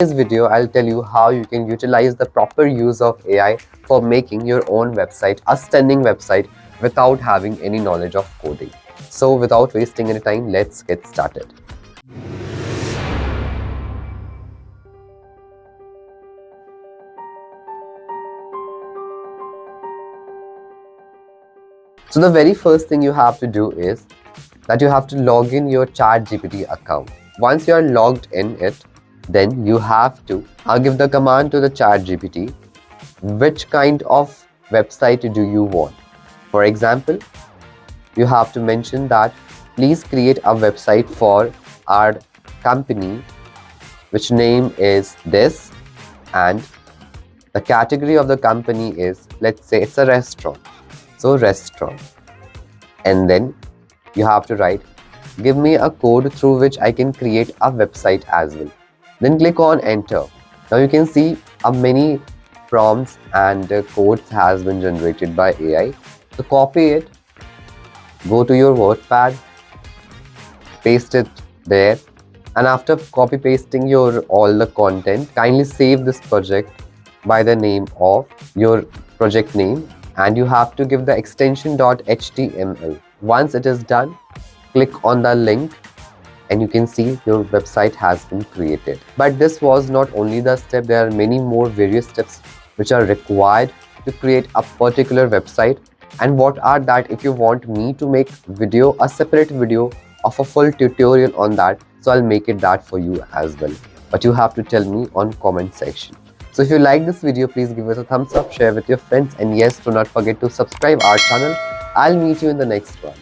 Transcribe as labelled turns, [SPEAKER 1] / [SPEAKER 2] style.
[SPEAKER 1] In this video, I'll tell you how you can utilize the proper use of AI for making your own website, a stunning website, without having any knowledge of coding. So without wasting any time, let's get started. So the very first thing you have to do is that you have to log in your ChatGPT account. Once you are logged in it, then you have to give the command to the ChatGPT, which kind of website do you want. For example, you have to mention that please create a website for our company, which name is this, and the category of the company is, let's say it's a restaurant, so restaurant. And then you have to write, give me a code through which I can create a website as well. Then click on enter. Now you can see many prompts and codes has been generated by AI. So copy it, go to your WordPad, paste it there, and after copy pasting your all the content, kindly save this project by the name of your project name, and you have to give the extension .html. Once it is done, click on the link and you can see your website has been created. But this was not only the step, there are many more various steps which are required to create a particular website. And what are that? If you want me to make video, a separate video of a full tutorial on that, so I'll make it that for you as well. But you have to tell me on comment section. So if you like this video, please give us a thumbs up, share with your friends, and yes, do not forget to subscribe our channel. I'll meet you in the next one.